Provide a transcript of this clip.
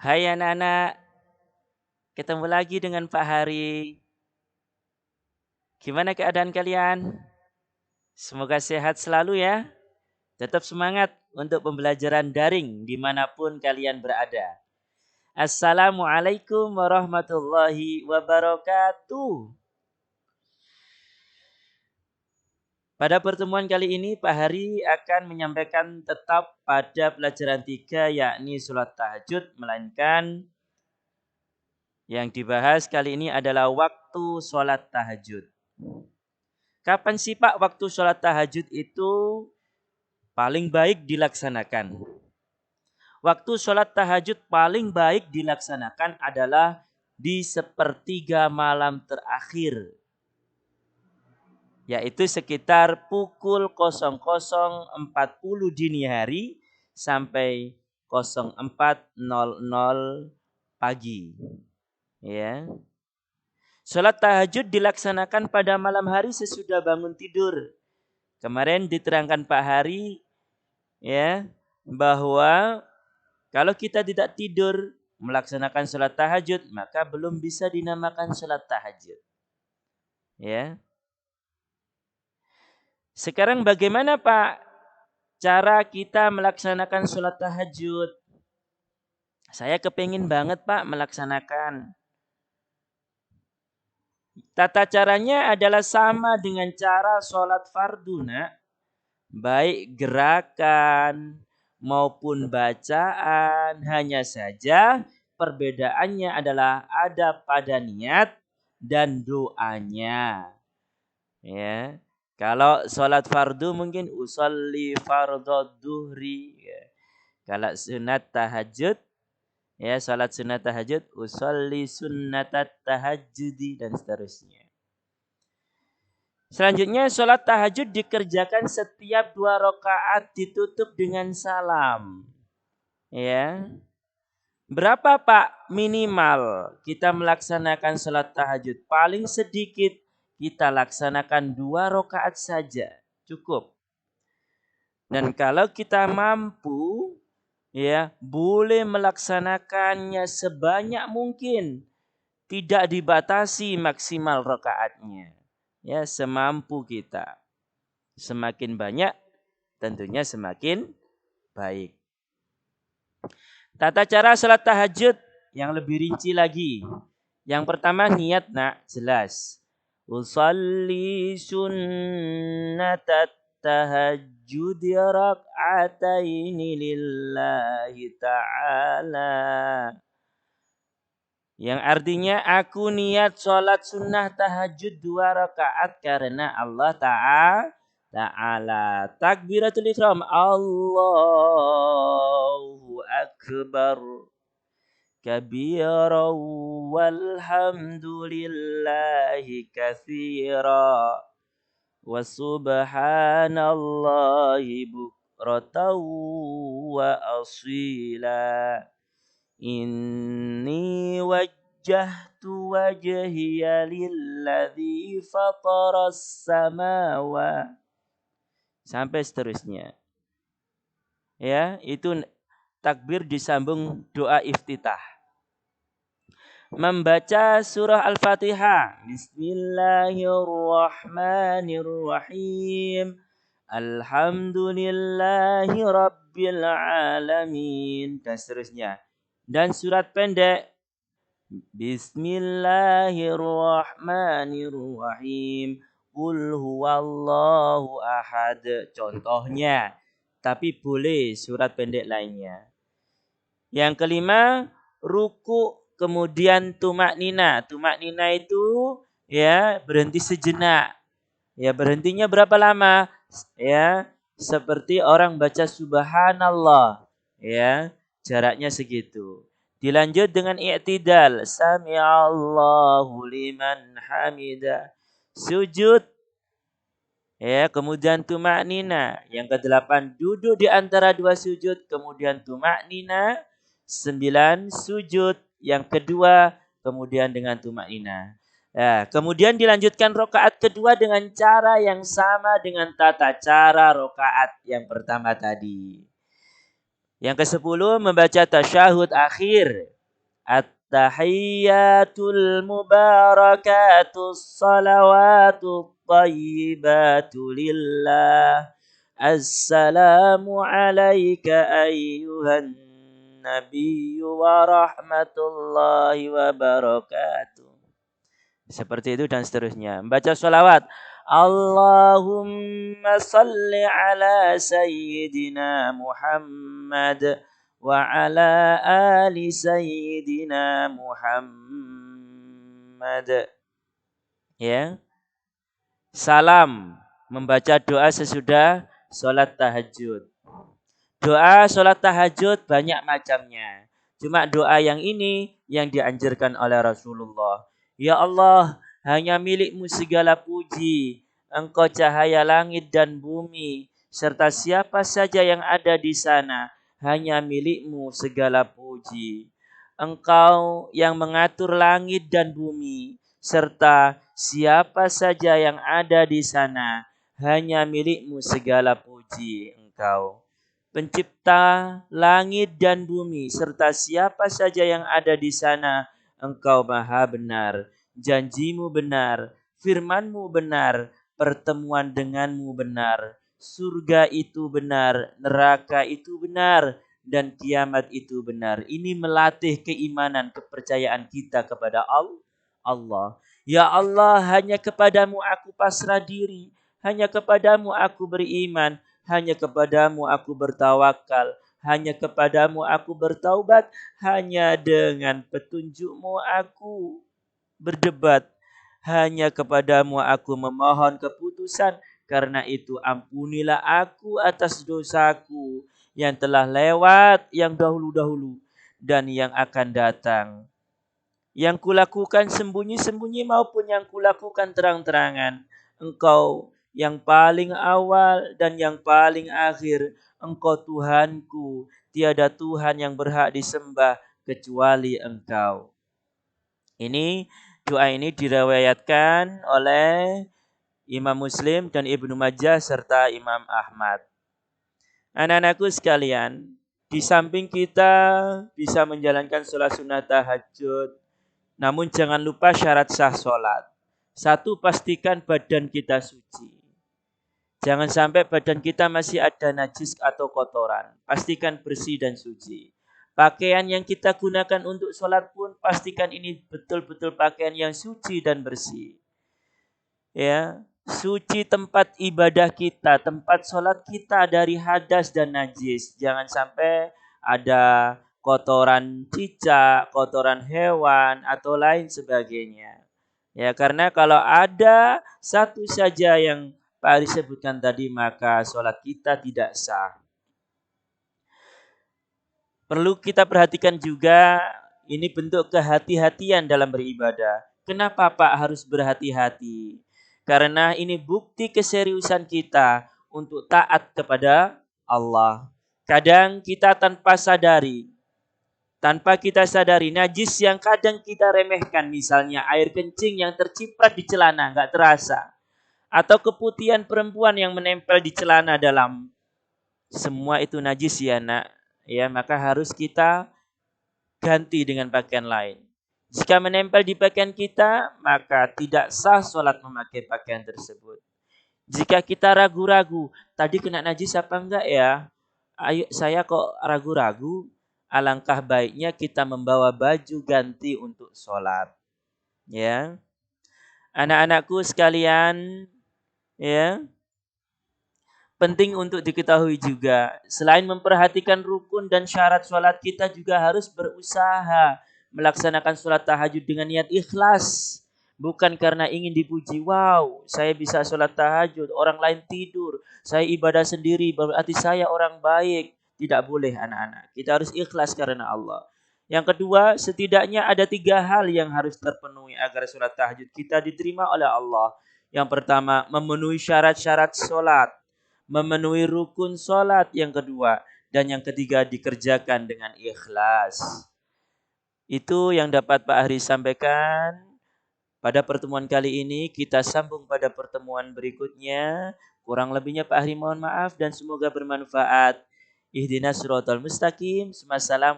Hai anak-anak, ketemu lagi dengan Pak Hari. Gimana keadaan kalian? Semoga sehat selalu ya. Tetap semangat untuk pembelajaran daring dimanapun kalian berada. Assalamualaikum warahmatullahi wabarakatuh. Pada pertemuan kali ini Pak Hari akan menyampaikan tetap pada pelajaran 3 yakni sholat tahajud, melainkan yang dibahas kali ini adalah waktu sholat tahajud. Kapan sih Pak waktu sholat tahajud itu paling baik dilaksanakan? Waktu sholat tahajud paling baik dilaksanakan adalah di sepertiga malam terakhir. Yaitu sekitar pukul 00.40 dini hari sampai 04.00 pagi. Ya. Sholat tahajud dilaksanakan pada malam hari sesudah bangun tidur. Kemarin diterangkan Pak Hari ya bahwa kalau kita tidak tidur melaksanakan sholat tahajud maka belum bisa dinamakan sholat tahajud. Ya. Sekarang bagaimana Pak cara kita melaksanakan sholat tahajud? Saya kepingin banget Pak melaksanakan. Tata caranya adalah sama dengan cara sholat fardu nak. Baik gerakan maupun bacaan, hanya saja perbedaannya adalah ada pada niat dan doanya. Ya. Kalau sholat fardu mungkin usolli fardhu duhri. Ya. Kalau sunat tahajud, ya sholat sunat tahajud, usolli sunnatat tahajudi dan seterusnya. Selanjutnya sholat tahajud dikerjakan setiap 2 rakaat ditutup dengan salam. Ya. Berapa Pak minimal kita melaksanakan sholat tahajud? Paling sedikit kita laksanakan 2 rakaat saja. Cukup. Dan kalau kita mampu, ya boleh melaksanakannya sebanyak mungkin. Tidak dibatasi maksimal rakaatnya. Ya, semampu kita. Semakin banyak tentunya semakin baik. Tata cara salat tahajud yang lebih rinci lagi. Yang pertama niat nak, jelas. Usalli sunnatat tahajjud rak'ataini lillahi ta'ala. Yang artinya aku niat sholat sunnah tahajud 2 rakaat karena Allah Ta'ala. Takbiratul ihram. Allahu Akbar. Kabira walhamdulillahi kathira. Wa subhanallahi bukratan wa asila. Inni wajjahtu wajhiya lilladzi fataras samawati sampai seterusnya. Ya, itu takbir disambung doa iftitah. Membaca surah Al-Fatihah. Bismillahirrahmanirrahim. Alhamdulillahi rabbil alamin dan seterusnya. Dan surat pendek Bismillahirrahmanirrahim. Qul huwallahu ahad. Contohnya. Tapi boleh surat pendek lainnya. Yang kelima, ruku kemudian tumak nina. Tumak nina itu ya berhenti sejenak. Ya berhentinya berapa lama? Ya seperti orang baca subhanallah. Ya jaraknya segitu. Dilanjut dengan i'tidal. Sami'allahu liman hamidah. Sujud. Ya, kemudian tumak nina. Yang ke-8 duduk di antara 2 sujud. Kemudian tumak nina. 9 sujud. Yang kedua kemudian dengan tumak nina. Ya, kemudian dilanjutkan rakaat kedua dengan cara yang sama dengan tata cara rakaat yang pertama tadi. Yang ke-10 membaca tasyahud akhir. At-tahiyyatul mubarakatus salawatut thayyibatu lillah. Assalamu alayka ayyuhan nabiyyu wa rahmatullahi wa barakatuh. Seperti itu dan seterusnya. Membaca sholawat. Allahumma salli ala sayyidina Muhammad wa ala ali sayyidina Muhammad. Ya. Salam. Membaca doa sesudah sholat tahajud. Doa sholat tahajud banyak macamnya. Cuma doa yang ini yang dianjurkan oleh Rasulullah. Ya Allah, hanya milik-Mu segala puji. Engkau cahaya langit dan bumi. Serta siapa saja yang ada di sana. Hanya milik-Mu segala puji. Engkau yang mengatur langit dan bumi. Serta siapa saja yang ada di sana. Hanya milik-Mu segala puji. Engkau Pencipta langit dan bumi, serta siapa saja yang ada di sana, Engkau maha benar. Janjimu benar, firmanmu benar, pertemuan denganmu benar. Surga itu benar, neraka itu benar, dan kiamat itu benar. Ini melatih keimanan, kepercayaan kita kepada Allah. Ya Allah, hanya kepadamu aku pasrah diri, hanya kepadamu aku beriman, hanya kepadamu aku bertawakal. Hanya kepadamu aku bertaubat. Hanya dengan petunjukmu aku berdebat. Hanya kepadamu aku memohon keputusan. Karena itu ampunilah aku atas dosaku yang telah lewat, yang dahulu-dahulu dan yang akan datang. Yang kulakukan sembunyi-sembunyi maupun yang kulakukan terang-terangan. Engkau yang paling awal dan yang paling akhir. Engkau Tuhanku, tiada Tuhan yang berhak disembah kecuali Engkau. Doa ini diriwayatkan oleh Imam Muslim dan Ibnu Majah serta Imam Ahmad. Anak-anakku sekalian, di samping kita bisa menjalankan sholat sunnah tahajud, namun jangan lupa syarat sah sholat. Satu, pastikan badan kita suci. Jangan sampai badan kita masih ada najis atau kotoran. Pastikan bersih dan suci. Pakaian yang kita gunakan untuk sholat pun pastikan ini betul-betul pakaian yang suci dan bersih. Ya, suci tempat ibadah kita, tempat sholat kita dari hadas dan najis. Jangan sampai ada kotoran cicak, kotoran hewan, atau lain sebagainya. Ya, karena kalau ada satu saja yang Pak Ari sebutkan tadi, maka sholat kita tidak sah. Perlu kita perhatikan juga, ini bentuk kehati-hatian dalam beribadah. Kenapa Pak harus berhati-hati? Karena ini bukti keseriusan kita untuk taat kepada Allah. Kadang kita tanpa kita sadari najis yang kadang kita remehkan, misalnya air kencing yang terciprat di celana nggak terasa, atau keputihan perempuan yang menempel di celana dalam, semua itu najis ya nak. Ya, maka harus kita ganti dengan pakaian lain. Jika menempel di pakaian kita, maka tidak sah sholat memakai pakaian tersebut. Jika kita ragu-ragu, tadi kena najis apa enggak ya? Ayo, saya kok ragu-ragu. Alangkah baiknya kita membawa baju ganti untuk sholat. Ya, anak-anakku sekalian, ya, penting untuk diketahui juga. Selain memperhatikan rukun dan syarat sholat, kita juga harus berusaha melaksanakan sholat tahajud dengan niat ikhlas. Bukan karena ingin dipuji, wow, saya bisa sholat tahajud, orang lain tidur, saya ibadah sendiri, berarti saya orang baik. Tidak boleh anak-anak. Kita harus ikhlas karena Allah. Yang kedua, setidaknya ada 3 hal yang harus terpenuhi agar sholat tahajud kita diterima oleh Allah. Yang pertama, memenuhi syarat-syarat sholat. Memenuhi rukun sholat yang kedua. Dan yang ketiga, dikerjakan dengan ikhlas. Itu yang dapat Pak Ahri sampaikan pada pertemuan kali ini. Kita sambung pada pertemuan berikutnya. Kurang lebihnya Pak Ahri mohon maaf dan semoga bermanfaat. Ihdinas siratal mustaqim. Assalamualaikum.